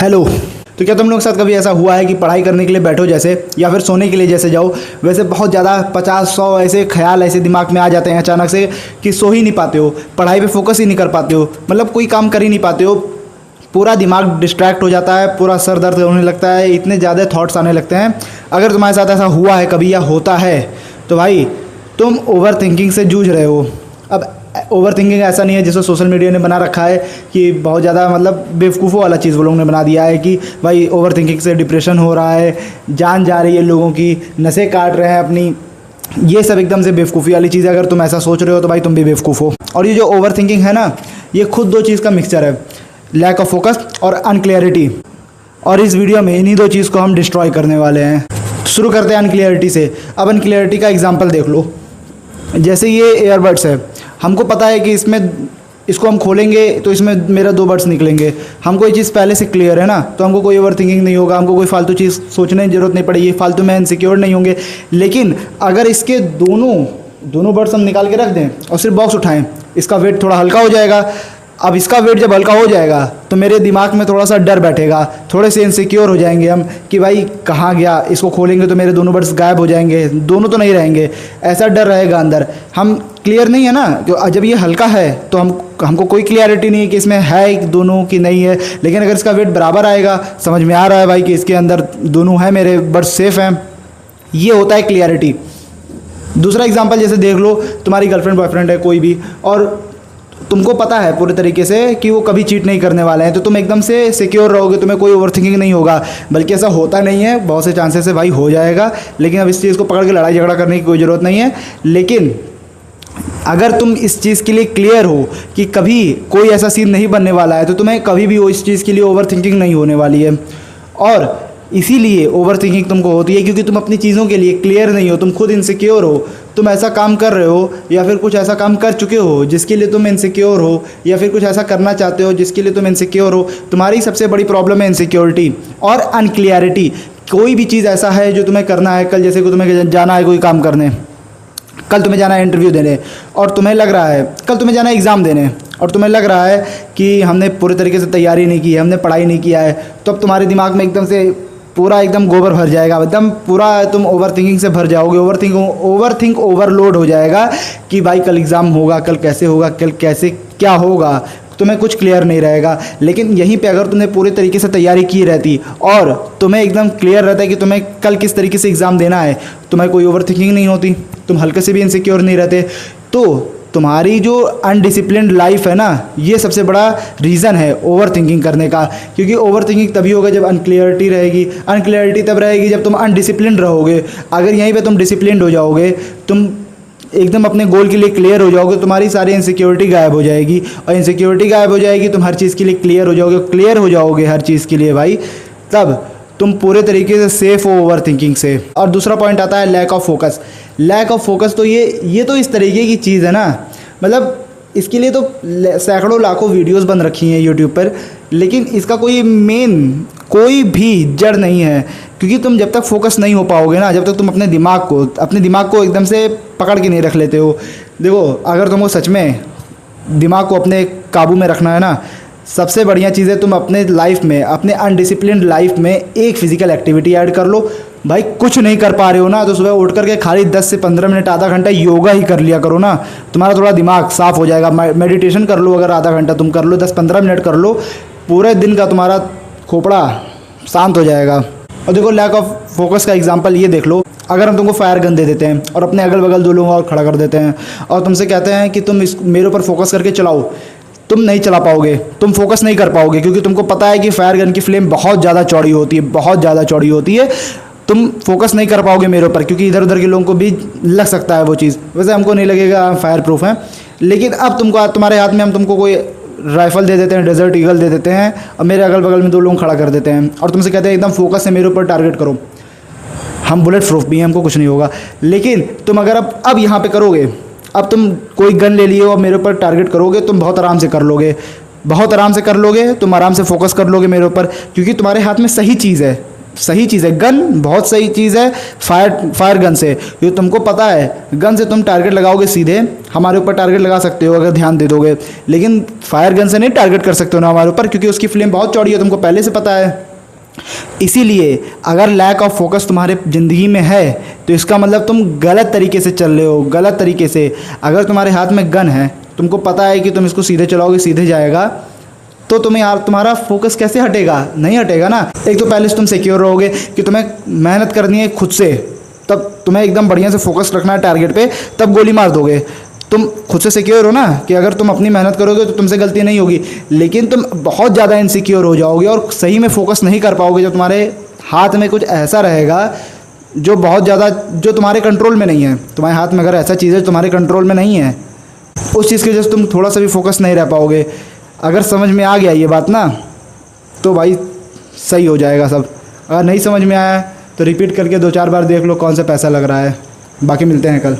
Hello. तो क्या तुम लोग के साथ कभी ऐसा हुआ है कि पढ़ाई करने के लिए बैठो जैसे, या फिर सोने के लिए जैसे जाओ, वैसे बहुत ज़्यादा 50-100 ऐसे ख्याल ऐसे दिमाग में आ जाते हैं अचानक से कि सो ही नहीं पाते हो, पढ़ाई पे फोकस ही नहीं कर पाते हो, मतलब कोई काम कर ही नहीं पाते हो, पूरा दिमाग डिस्ट्रैक्ट हो जाता है, पूरा सर दर्द होने लगता है, इतने ज़्यादा थॉट्स आने लगते हैं। अगर तुम्हारे साथ ऐसा हुआ है कभी या होता है तो भाई तुम ओवर थिंकिंग से जूझ रहे हो। अब ओवर थिंकिंग ऐसा नहीं है जिसको सोशल मीडिया ने बना रखा है कि बहुत ज़्यादा मतलब बेवकूफ़ों वाला चीज़ वो लोगों ने बना दिया है कि भाई ओवर थिंकिंग से डिप्रेशन हो रहा है, जान जा रही है लोगों की, नसें काट रहे हैं अपनी। ये सब एकदम से बेवकूफ़ी वाली चीज़ है। अगर तुम ऐसा सोच रहे हो तो भाई तुम भी बेवकूफ़ हो। और ये जो ओवर थिंकिंग है ना, ये खुद दो चीज़ का मिक्सचर है, लैक ऑफ फोकस और अनक्लियरिटी। और इस वीडियो में इन्हीं दो चीज़ को हम डिस्ट्रॉय करने वाले हैं। शुरू करते हैं अनक्लियरिटी से। अब अनक्लियरिटी का एग्जांपल देख लो। जैसे ये एयरबड्स है, हमको पता है कि इसको हम खोलेंगे तो इसमें मेरा 2 बड्स निकलेंगे, हमको ये चीज़ पहले से क्लियर है ना, तो हमको कोई ओवर थिंकिंग नहीं होगा, हमको कोई फालतू चीज़ सोचने की ज़रूरत नहीं पड़ेगी, फालतू में इनसिक्योर नहीं होंगे। लेकिन अगर इसके दोनों बड्स हम निकाल के रख दें और सिर्फ बॉक्स उठाएं, इसका वेट थोड़ा हल्का हो जाएगा। अब इसका वेट जब हल्का हो जाएगा तो मेरे दिमाग में थोड़ा सा डर बैठेगा, थोड़े से इनसिक्योर हो जाएंगे हम कि भाई कहाँ गया, इसको खोलेंगे तो मेरे दोनों बड्स गायब हो जाएंगे, दोनों तो नहीं रहेंगे, ऐसा डर रहेगा अंदर। हम क्लियर नहीं है ना, तो जब ये हल्का है तो हमको कोई क्लियरिटी नहीं है कि इसमें है दोनों कि नहीं है। लेकिन अगर इसका वेट बराबर आएगा, समझ में आ रहा है भाई कि इसके अंदर दोनों है, मेरे बड्स सेफ हैं, ये होता है क्लियरिटी। दूसरा एग्जाम्पल जैसे देख लो, तुम्हारी गर्लफ्रेंड बॉयफ्रेंड है कोई भी, और तुमको पता है पूरे तरीके से कि वो कभी चीट नहीं करने वाले हैं, तो तुम एकदम से सिक्योर रहोगे, तुम्हें कोई ओवरथिंकिंग नहीं होगा। बल्कि ऐसा होता नहीं है, बहुत से चांसेस से भाई हो जाएगा, लेकिन अब इस चीज़ को पकड़ के लड़ाई झगड़ा करने की कोई ज़रूरत नहीं है। लेकिन अगर तुम इस चीज़ के लिए क्लियर हो कि कभी कोई ऐसा सीन नहीं बनने वाला है, तो तुम्हें कभी भी वो इस चीज़ के लिए ओवरथिंकिंग नहीं होने वाली है। और इसीलिए ओवरथिंकिंग तुमको होती है क्योंकि तुम अपनी चीज़ों के लिए क्लियर नहीं हो, तुम खुद इनसिक्योर हो, तुम ऐसा काम कर रहे हो या फिर कुछ ऐसा काम कर चुके हो जिसके लिए तुम इनसिक्योर हो, या फिर कुछ ऐसा करना चाहते हो जिसके लिए तुम इनसिक्योर हो। तुम्हारी सबसे बड़ी प्रॉब्लम है इनसिक्योरिटी और अनक्लियरिटी। कोई भी चीज़ ऐसा है जो तुम्हें करना है, कल जैसे कि तुम्हें जाना है कोई काम करने, कल तुम्हें जाना है इंटरव्यू देने, और तुम्हें लग रहा है कल तुम्हें जाना है एग्ज़ाम देने, और तुम्हें लग रहा है कि हमने पूरे तरीके से तैयारी नहीं की है, हमने पढ़ाई नहीं किया है, तो अब तुम्हारे दिमाग में एकदम से पूरा एकदम गोबर भर जाएगा, एकदम पूरा तुम ओवर थिंकिंग से भर जाओगे, ओवरथिंक ओवरलोड हो जाएगा कि भाई कल एग्ज़ाम होगा, कल कैसे होगा, कल कैसे क्या होगा, तुम्हें कुछ क्लियर नहीं रहेगा। लेकिन यहीं पे अगर तुमने पूरे तरीके से तैयारी की रहती और तुम्हें एकदम क्लियर रहता है कि तुम्हें कल किस तरीके से एग्ज़ाम देना है, तुम्हें कोई ओवर थिंकिंग नहीं होती, तुम हल्के से भी इनसिक्योर नहीं रहते। तो तुम्हारी जो अनडिसिप्लिन्ड लाइफ है ना, ये सबसे बड़ा रीज़न है ओवर थिंकिंग करने का। क्योंकि ओवर थिंकिंग तभी होगा जब अनक्लियरिटी रहेगी, अनक्लियरिटी तब रहेगी जब तुम अनडिसिप्लिन्ड रहोगे। अगर यहीं पे तुम डिसिप्लिन्ड हो जाओगे, तुम एकदम अपने गोल के लिए क्लियर हो जाओगे, तुम्हारी सारी इनसिक्योरिटी गायब हो जाएगी, और इनसिक्योरिटी गायब हो जाएगी, तुम हर चीज़ के लिए क्लियर हो जाओगे हर चीज़ के लिए भाई, तब तुम पूरे तरीके से सेफ हो ओवर थिंकिंग से। और दूसरा पॉइंट आता है lack of focus. Lack of focus तो ये तो इस तरीके की चीज़ है ना, मतलब इसके लिए तो सैकड़ों लाखों वीडियोस बन रखी हैं यूट्यूब पर, लेकिन इसका कोई भी जड़ नहीं है। क्योंकि तुम जब तक फोकस नहीं हो पाओगे ना, जब तक तुम अपने दिमाग को एकदम से पकड़ के नहीं रख लेते हो। देखो, अगर तुमको सच में दिमाग को अपने काबू में रखना है ना, सबसे बढ़िया चीज़ है तुम अपने लाइफ में, अपने अनडिसिप्लिन्ड लाइफ में एक फिजिकल एक्टिविटी ऐड कर लो। भाई कुछ नहीं कर पा रहे हो ना, तो सुबह उठ करके खाली 10 से 15 मिनट आधा घंटा योगा ही कर लिया करो ना, तुम्हारा थोड़ा दिमाग साफ हो जाएगा। मेडिटेशन कर लो, अगर आधा घंटा तुम कर लो, 10-15 मिनट कर लो, पूरे दिन का तुम्हारा खोपड़ा शांत हो जाएगा। और देखो, लैक ऑफ फोकस का एग्जांपल ये देख लो। अगर हम तुमको फायर गन दे देते हैं और अपने अगल बगल 2 लोगों और खड़ा कर देते हैं और तुमसे कहते हैं कि तुम मेरे ऊपर फोकस करके चलाओ, तुम नहीं चला पाओगे, तुम फोकस नहीं कर पाओगे, क्योंकि तुमको पता है कि फायर गन की फ्लेम बहुत ज़्यादा चौड़ी होती है, बहुत ज़्यादा चौड़ी होती है। तुम फोकस नहीं कर पाओगे मेरे ऊपर, क्योंकि इधर उधर के लोगों को भी लग सकता है वो चीज़। वैसे हमको नहीं लगेगा, हम फायर प्रूफ हैं। लेकिन अब तुम्हारे हाथ में हम तुमको कोई राइफ़ल दे देते हैं, डेजर्ट ईगल दे देते हैं, और मेरे अगल बगल में 2 लोग खड़ा कर देते हैं और तुमसे कहते हैं एकदम फोकस से मेरे ऊपर टारगेट करो। हम बुलेट प्रूफ भी हैं, हमको कुछ नहीं होगा। लेकिन तुम अगर अब यहाँ पे करोगे, अब तुम कोई गन ले लिए और मेरे ऊपर टारगेट करोगे, तुम बहुत आराम से कर लोगे, तुम आराम से फोकस कर लोगे मेरे ऊपर, क्योंकि तुम्हारे हाथ में सही चीज़ है, सही चीज़ है, गन बहुत सही चीज़ है। फायर गन से, ये तुमको पता है, गन से तुम टारगेट लगाओगे सीधे, हमारे ऊपर टारगेट लगा सकते हो अगर ध्यान दे दोगे, लेकिन फायर गन से नहीं टारगेट कर सकते हो ना हमारे ऊपर, क्योंकि उसकी फ्लेम बहुत चौड़ी है, तुमको पहले से पता है। इसीलिए अगर लैक ऑफ फोकस तुम्हारे ज़िंदगी में है तो इसका मतलब तुम गलत तरीके से चल रहे हो, गलत तरीके से। अगर तुम्हारे हाथ में गन है, तुमको पता है कि तुम इसको सीधे चलाओगे सीधे जाएगा, तो तुम्हें यार तुम्हारा फोकस कैसे हटेगा? नहीं हटेगा ना। एक तो पहले से तुम सिक्योर रहोगे कि तुम्हें मेहनत करनी है खुद से, तब तुम्हें एकदम बढ़िया से फोकस रखना है टारगेट पे, तब गोली मार दोगे। तुम खुद से सिक्योर हो ना कि अगर तुम अपनी मेहनत करोगे तो तुमसे गलती नहीं होगी, लेकिन तुम बहुत ज़्यादा इनसिक्योर हो जाओगे और सही में फोकस नहीं कर पाओगे जब तुम्हारे हाथ में कुछ ऐसा रहेगा जो बहुत ज़्यादा, जो तुम्हारे कंट्रोल में नहीं है। तुम्हारे हाथ में अगर ऐसा चीज़ है तुम्हारे कंट्रोल में नहीं है, उस चीज़ की वजह से तुम थोड़ा सा भी फोकस नहीं रह पाओगे। अगर समझ में आ गया ये बात ना, तो भाई सही हो जाएगा सब। अगर नहीं समझ में आया तो रिपीट करके 2-4 बार देख लो कौन सा पैसा लग रहा है। बाकी मिलते हैं कल।